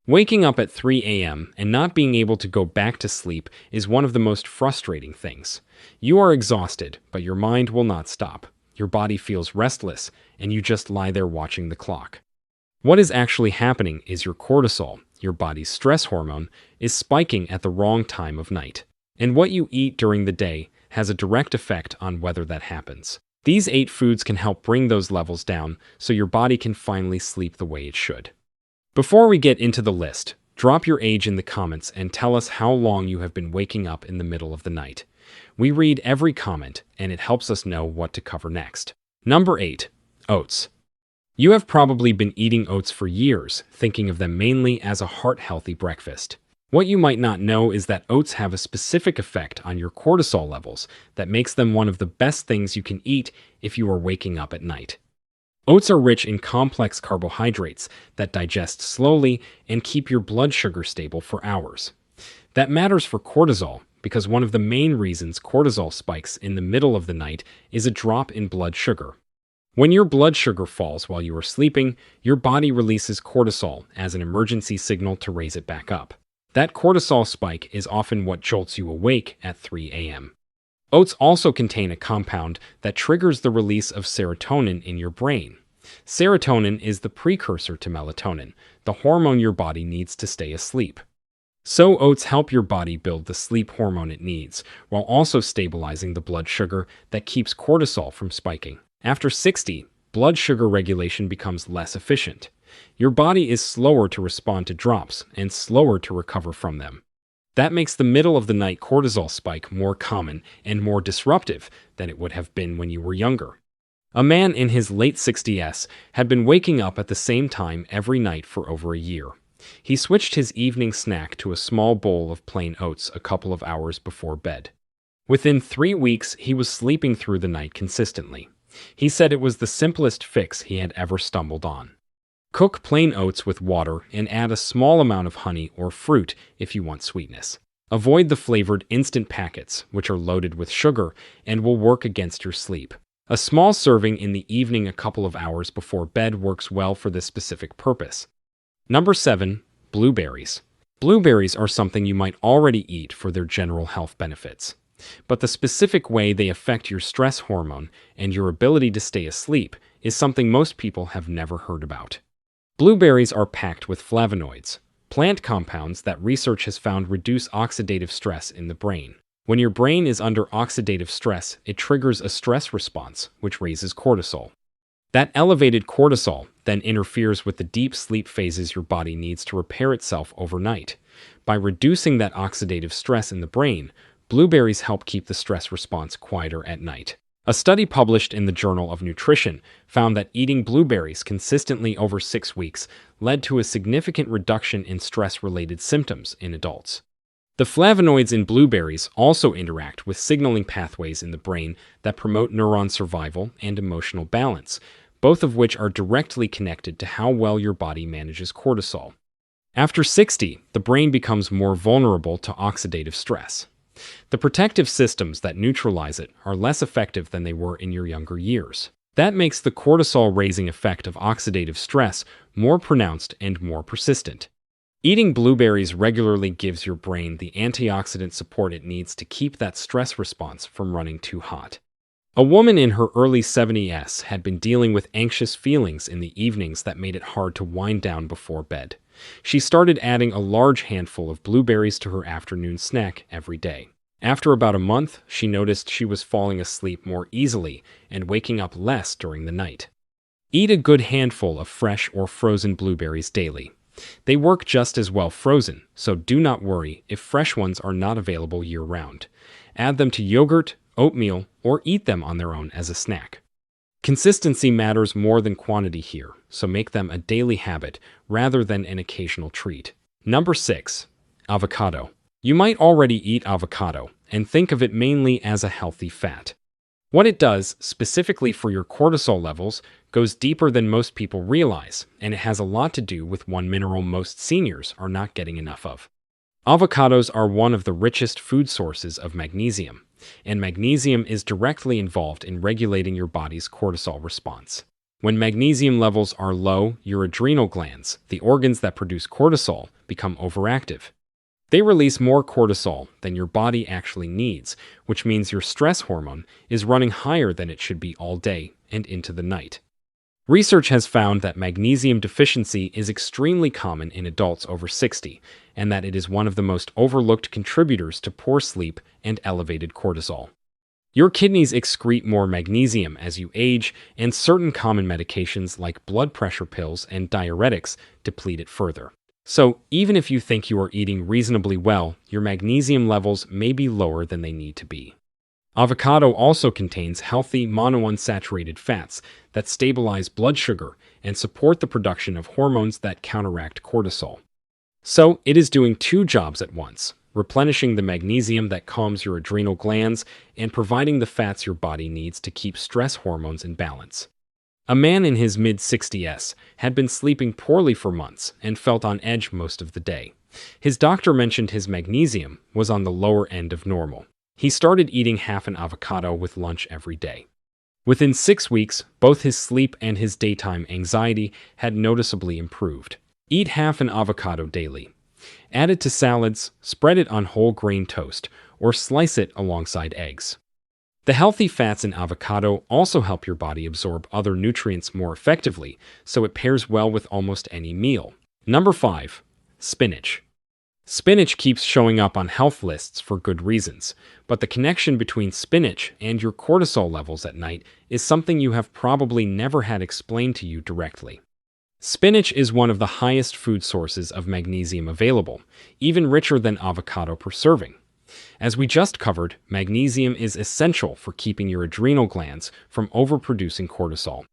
Waking up at 3 a.m. and not being able to go back to sleep is one of the most frustrating things. You are exhausted, but your mind will not stop. Your body feels restless, and you just lie there watching the clock. What is actually happening is your cortisol, your body's stress hormone, is spiking at the wrong time of night. And what you eat during the day has a direct effect on whether that happens. These 8 foods can help bring those levels down so your body can finally sleep the way it should. Before we get into the list, drop your age in the comments and tell us how long you have been waking up in the middle of the night. We read every comment, and it helps us know what to cover next. Number 8. Oats. You have probably been eating oats for years, thinking of them mainly as a heart-healthy breakfast. What you might not know is that oats have a specific effect on your cortisol levels that makes them one of the best things you can eat if you are waking up at night. Oats are rich in complex carbohydrates that digest slowly and keep your blood sugar stable for hours. That matters for cortisol because one of the main reasons cortisol spikes in the middle of the night is a drop in blood sugar. When your blood sugar falls while you are sleeping, your body releases cortisol as an emergency signal to raise it back up. That cortisol spike is often what jolts you awake at 3 a.m. Oats also contain a compound that triggers the release of serotonin in your brain. Serotonin is the precursor to melatonin, the hormone your body needs to stay asleep. So oats help your body build the sleep hormone it needs, while also stabilizing the blood sugar that keeps cortisol from spiking. After 60, blood sugar regulation becomes less efficient. Your body is slower to respond to drops and slower to recover from them. That makes the middle of the night cortisol spike more common and more disruptive than it would have been when you were younger. A man in his late 60s had been waking up at the same time every night for over a year. He switched his evening snack to a small bowl of plain oats a couple of hours before bed. Within 3 weeks, he was sleeping through the night consistently. He said it was the simplest fix he had ever stumbled on. Cook plain oats with water and add a small amount of honey or fruit if you want sweetness. Avoid the flavored instant packets, which are loaded with sugar and will work against your sleep. A small serving in the evening a couple of hours before bed works well for this specific purpose. Number 7. Blueberries. Blueberries are something you might already eat for their general health benefits. But the specific way they affect your stress hormone and your ability to stay asleep is something most people have never heard about. Blueberries are packed with flavonoids, plant compounds that research has found reduce oxidative stress in the brain. When your brain is under oxidative stress, it triggers a stress response, which raises cortisol. That elevated cortisol then interferes with the deep sleep phases your body needs to repair itself overnight. By reducing that oxidative stress in the brain, blueberries help keep the stress response quieter at night. A study published in the Journal of Nutrition found that eating blueberries consistently over 6 weeks led to a significant reduction in stress-related symptoms in adults. The flavonoids in blueberries also interact with signaling pathways in the brain that promote neuron survival and emotional balance, both of which are directly connected to how well your body manages cortisol. After 60, the brain becomes more vulnerable to oxidative stress. The protective systems that neutralize it are less effective than they were in your younger years. That makes the cortisol-raising effect of oxidative stress more pronounced and more persistent. Eating blueberries regularly gives your brain the antioxidant support it needs to keep that stress response from running too hot. A woman in her early 70s had been dealing with anxious feelings in the evenings that made it hard to wind down before bed. She started adding a large handful of blueberries to her afternoon snack every day. After about a month, she noticed she was falling asleep more easily and waking up less during the night. Eat a good handful of fresh or frozen blueberries daily. They work just as well frozen, so do not worry if fresh ones are not available year-round. Add them to yogurt, oatmeal, or eat them on their own as a snack. Consistency matters more than quantity here, so make them a daily habit rather than an occasional treat. Number 6. Avocado. You might already eat avocado and think of it mainly as a healthy fat. What it does, specifically for your cortisol levels, goes deeper than most people realize, and it has a lot to do with one mineral most seniors are not getting enough of. Avocados are one of the richest food sources of magnesium, and magnesium is directly involved in regulating your body's cortisol response. When magnesium levels are low, your adrenal glands, the organs that produce cortisol, become overactive. They release more cortisol than your body actually needs, which means your stress hormone is running higher than it should be all day and into the night. Research has found that magnesium deficiency is extremely common in adults over 60, and that it is one of the most overlooked contributors to poor sleep and elevated cortisol. Your kidneys excrete more magnesium as you age, and certain common medications like blood pressure pills and diuretics deplete it further. So, even if you think you are eating reasonably well, your magnesium levels may be lower than they need to be. Avocado also contains healthy monounsaturated fats that stabilize blood sugar and support the production of hormones that counteract cortisol. So, it is doing two jobs at once: replenishing the magnesium that calms your adrenal glands and providing the fats your body needs to keep stress hormones in balance. A man in his mid-60s had been sleeping poorly for months and felt on edge most of the day. His doctor mentioned his magnesium was on the lower end of normal. He started eating half an avocado with lunch every day. Within 6 weeks, both his sleep and his daytime anxiety had noticeably improved. Eat half an avocado daily. Add it to salads, spread it on whole grain toast, or slice it alongside eggs. The healthy fats in avocado also help your body absorb other nutrients more effectively, so it pairs well with almost any meal. Number 5. Spinach. Spinach keeps showing up on health lists for good reasons, but the connection between spinach and your cortisol levels at night is something you have probably never had explained to you directly. Spinach is one of the highest food sources of magnesium available, even richer than avocado per serving. As we just covered, magnesium is essential for keeping your adrenal glands from overproducing cortisol.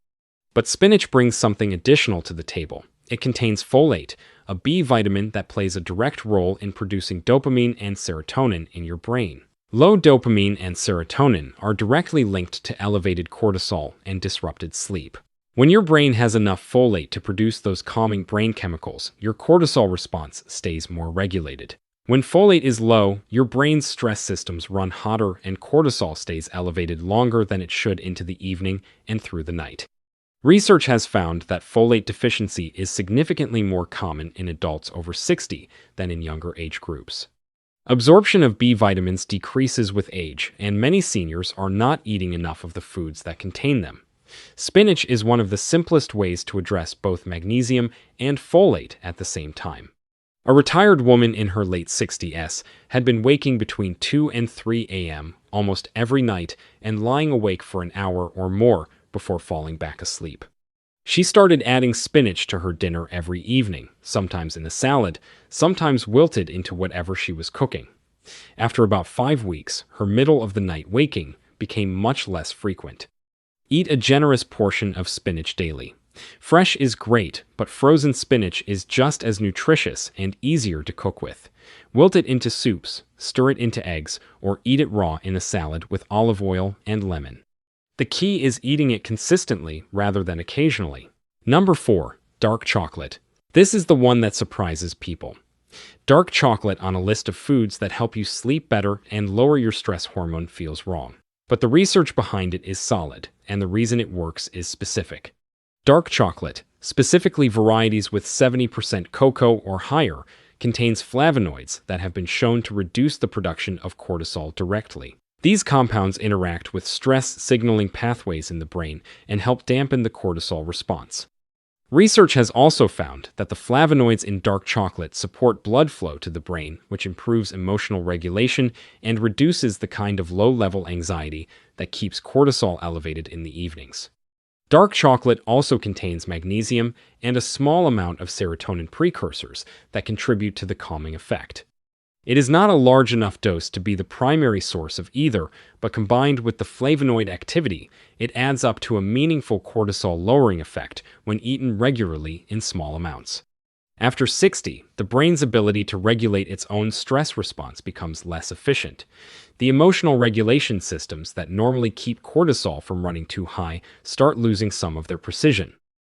But spinach brings something additional to the table. It contains folate, a B vitamin that plays a direct role in producing dopamine and serotonin in your brain. Low dopamine and serotonin are directly linked to elevated cortisol and disrupted sleep. When your brain has enough folate to produce those calming brain chemicals, your cortisol response stays more regulated. When folate is low, your brain's stress systems run hotter and cortisol stays elevated longer than it should into the evening and through the night. Research has found that folate deficiency is significantly more common in adults over 60 than in younger age groups. Absorption of B vitamins decreases with age, and many seniors are not eating enough of the foods that contain them. Spinach is one of the simplest ways to address both magnesium and folate at the same time. A retired woman in her late 60s had been waking between 2 and 3 a.m. almost every night and lying awake for an hour or more before falling back asleep. She started adding spinach to her dinner every evening, sometimes in a salad, sometimes wilted into whatever she was cooking. After about 5 weeks, her middle-of-the-night waking became much less frequent. Eat a generous portion of spinach daily. Fresh is great, but frozen spinach is just as nutritious and easier to cook with. Wilt it into soups, stir it into eggs, or eat it raw in a salad with olive oil and lemon. The key is eating it consistently rather than occasionally. Number 4. Dark chocolate. This is the one that surprises people. Dark chocolate on a list of foods that help you sleep better and lower your stress hormone feels wrong. But the research behind it is solid, and the reason it works is specific. Dark chocolate, specifically varieties with 70% cocoa or higher, contains flavonoids that have been shown to reduce the production of cortisol directly. These compounds interact with stress signaling pathways in the brain and help dampen the cortisol response. Research has also found that the flavonoids in dark chocolate support blood flow to the brain, which improves emotional regulation and reduces the kind of low-level anxiety that keeps cortisol elevated in the evenings. Dark chocolate also contains magnesium and a small amount of serotonin precursors that contribute to the calming effect. It is not a large enough dose to be the primary source of either, but combined with the flavonoid activity, it adds up to a meaningful cortisol-lowering effect when eaten regularly in small amounts. After 60, the brain's ability to regulate its own stress response becomes less efficient. The emotional regulation systems that normally keep cortisol from running too high start losing some of their precision.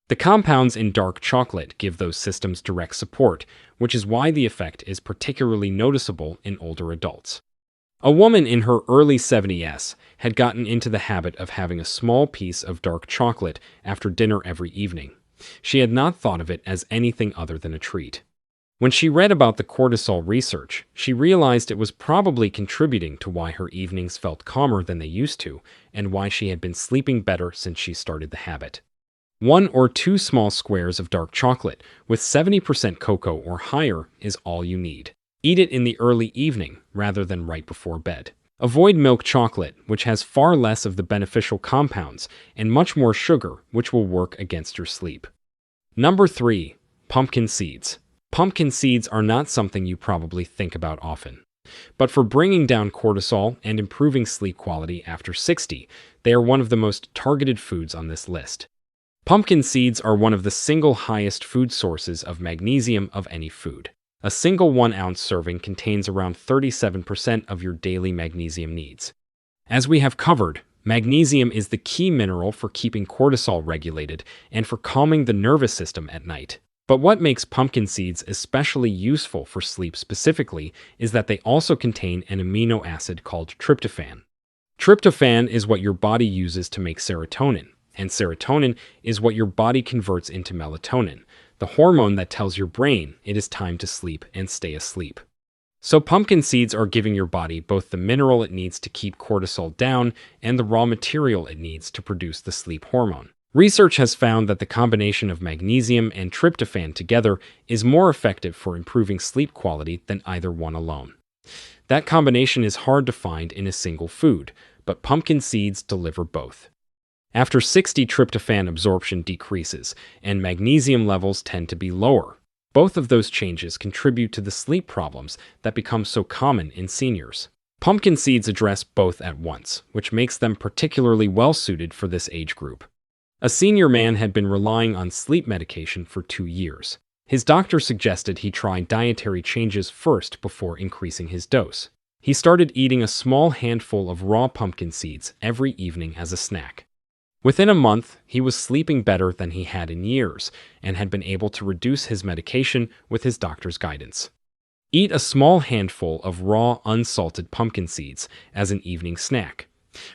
The compounds in dark chocolate give those systems direct support, which is why the effect is particularly noticeable in older adults. A woman in her early 70s had gotten into the habit of having a small piece of dark chocolate after dinner every evening. She had not thought of it as anything other than a treat. When she read about the cortisol research, she realized it was probably contributing to why her evenings felt calmer than they used to, and why she had been sleeping better since she started the habit. 1 or 2 small squares of dark chocolate with 70% cocoa or higher is all you need. Eat it in the early evening rather than right before bed. Avoid milk chocolate, which has far less of the beneficial compounds and much more sugar, which will work against your sleep. Number 3. Pumpkin seeds. Pumpkin seeds are not something you probably think about often. But for bringing down cortisol and improving sleep quality after 60, they are one of the most targeted foods on this list. Pumpkin seeds are one of the single highest food sources of magnesium of any food. A single 1-ounce serving contains around 37% of your daily magnesium needs. As we have covered, magnesium is the key mineral for keeping cortisol regulated and for calming the nervous system at night. But what makes pumpkin seeds especially useful for sleep specifically is that they also contain an amino acid called tryptophan. Tryptophan is what your body uses to make serotonin, and serotonin is what your body converts into melatonin, the hormone that tells your brain it is time to sleep and stay asleep. So pumpkin seeds are giving your body both the mineral it needs to keep cortisol down and the raw material it needs to produce the sleep hormone. Research has found that the combination of magnesium and tryptophan together is more effective for improving sleep quality than either one alone. That combination is hard to find in a single food, but pumpkin seeds deliver both. After 60, tryptophan absorption decreases, and magnesium levels tend to be lower. Both of those changes contribute to the sleep problems that become so common in seniors. Pumpkin seeds address both at once, which makes them particularly well-suited for this age group. A senior man had been relying on sleep medication for 2 years. His doctor suggested he try dietary changes first before increasing his dose. He started eating a small handful of raw pumpkin seeds every evening as a snack. Within a month, he was sleeping better than he had in years and had been able to reduce his medication with his doctor's guidance. Eat a small handful of raw, unsalted pumpkin seeds as an evening snack.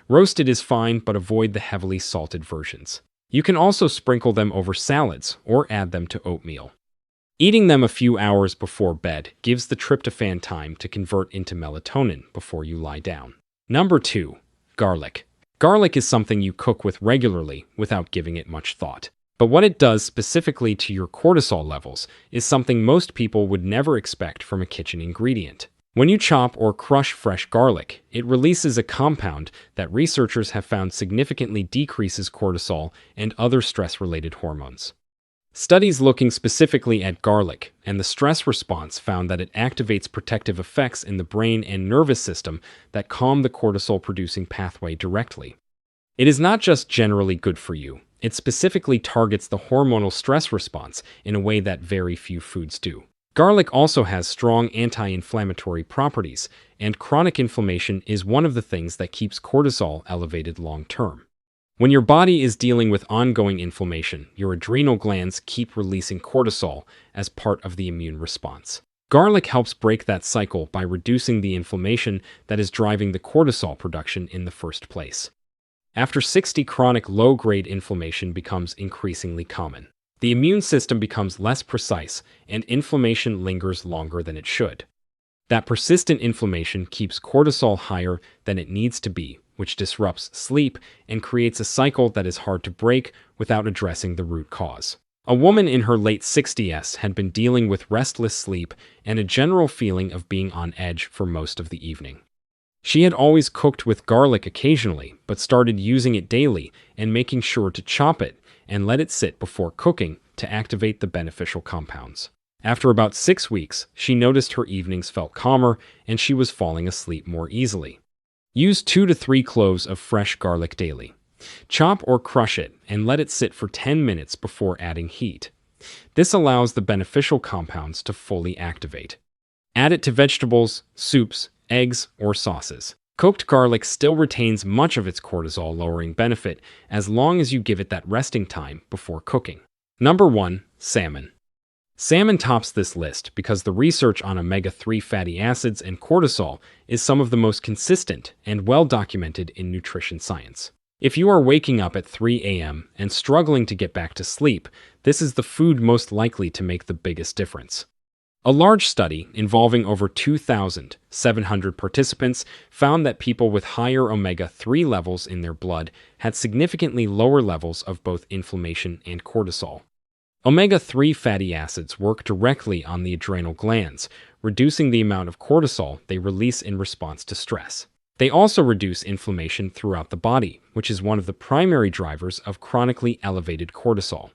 Roasted is fine, but avoid the heavily salted versions. You can also sprinkle them over salads or add them to oatmeal. Eating them a few hours before bed gives the tryptophan time to convert into melatonin before you lie down. Number 2. Garlic. Garlic is something you cook with regularly without giving it much thought. But what it does specifically to your cortisol levels is something most people would never expect from a kitchen ingredient. When you chop or crush fresh garlic, it releases a compound that researchers have found significantly decreases cortisol and other stress-related hormones. Studies looking specifically at garlic and the stress response found that it activates protective effects in the brain and nervous system that calm the cortisol-producing pathway directly. It is not just generally good for you, it specifically targets the hormonal stress response in a way that very few foods do. Garlic also has strong anti-inflammatory properties, and chronic inflammation is one of the things that keeps cortisol elevated long-term. When your body is dealing with ongoing inflammation, your adrenal glands keep releasing cortisol as part of the immune response. Garlic helps break that cycle by reducing the inflammation that is driving the cortisol production in the first place. After 60, chronic low-grade inflammation becomes increasingly common. The immune system becomes less precise, and inflammation lingers longer than it should. That persistent inflammation keeps cortisol higher than it needs to be, which disrupts sleep and creates a cycle that is hard to break without addressing the root cause. A woman in her late 60s had been dealing with restless sleep and a general feeling of being on edge for most of the evening. She had always cooked with garlic occasionally, but started using it daily and making sure to chop it and let it sit before cooking to activate the beneficial compounds. After about 6 weeks, she noticed her evenings felt calmer and she was falling asleep more easily. Use 2 to 3 cloves of fresh garlic daily. Chop or crush it and let it sit for 10 minutes before adding heat. This allows the beneficial compounds to fully activate. Add it to vegetables, soups, eggs, or sauces. Cooked garlic still retains much of its cortisol-lowering benefit as long as you give it that resting time before cooking. Number 1. Salmon. Salmon tops this list because the research on omega-3 fatty acids and cortisol is some of the most consistent and well documented in nutrition science. If you are waking up at 3 a.m. and struggling to get back to sleep, this is the food most likely to make the biggest difference. A large study involving over 2,700 participants found that people with higher omega-3 levels in their blood had significantly lower levels of both inflammation and cortisol. Omega-3 fatty acids work directly on the adrenal glands, reducing the amount of cortisol they release in response to stress. They also reduce inflammation throughout the body, which is one of the primary drivers of chronically elevated cortisol.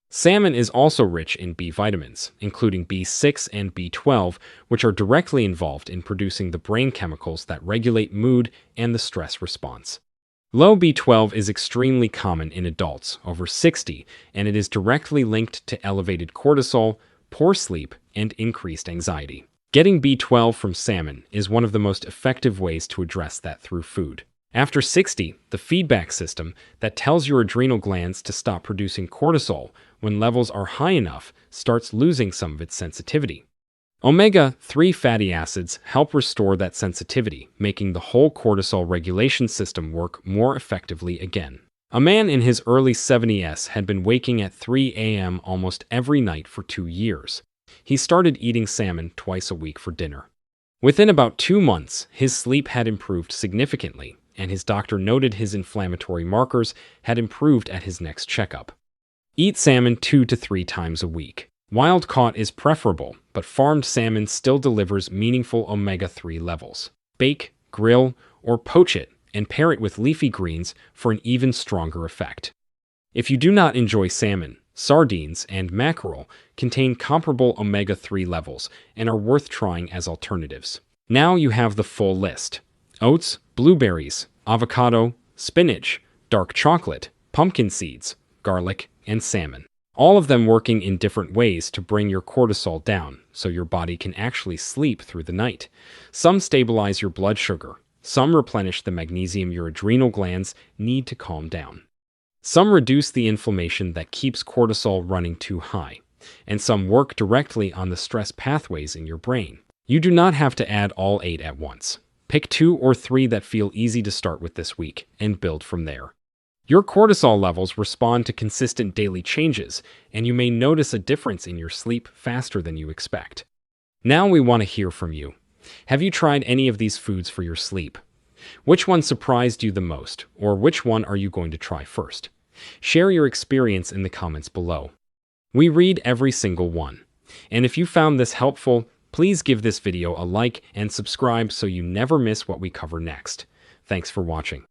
Salmon is also rich in B vitamins, including B6 and B12, which are directly involved in producing the brain chemicals that regulate mood and the stress response. Low B12 is extremely common in adults over 60, and it is directly linked to elevated cortisol, poor sleep, and increased anxiety. Getting B12 from salmon is one of the most effective ways to address that through food. After 60, the feedback system that tells your adrenal glands to stop producing cortisol when levels are high enough starts losing some of its sensitivity. Omega-3 fatty acids help restore that sensitivity, making the whole cortisol regulation system work more effectively again. A man in his early 70s had been waking at 3 a.m. almost every night for 2 years. He started eating salmon twice a week for dinner. Within about 2 months, his sleep had improved significantly, and his doctor noted his inflammatory markers had improved at his next checkup. Eat salmon 2 to 3 times a week. Wild caught is preferable, but farmed salmon still delivers meaningful omega-3 levels. Bake, grill, or poach it, and pair it with leafy greens for an even stronger effect. If you do not enjoy salmon, sardines and mackerel contain comparable omega-3 levels and are worth trying as alternatives. Now you have the full list: oats, blueberries, avocado, spinach, dark chocolate, pumpkin seeds, garlic, and salmon. All of them working in different ways to bring your cortisol down so your body can actually sleep through the night. Some stabilize your blood sugar. Some replenish the magnesium your adrenal glands need to calm down. Some reduce the inflammation that keeps cortisol running too high, and some work directly on the stress pathways in your brain. You do not have to add all 8 at once. Pick 2 or 3 that feel easy to start with this week and build from there. Your cortisol levels respond to consistent daily changes, and you may notice a difference in your sleep faster than you expect. Now we want to hear from you. Have you tried any of these foods for your sleep? Which one surprised you the most, or which one are you going to try first? Share your experience in the comments below. We read every single one. And if you found this helpful, please give this video a like and subscribe so you never miss what we cover next. Thanks for watching.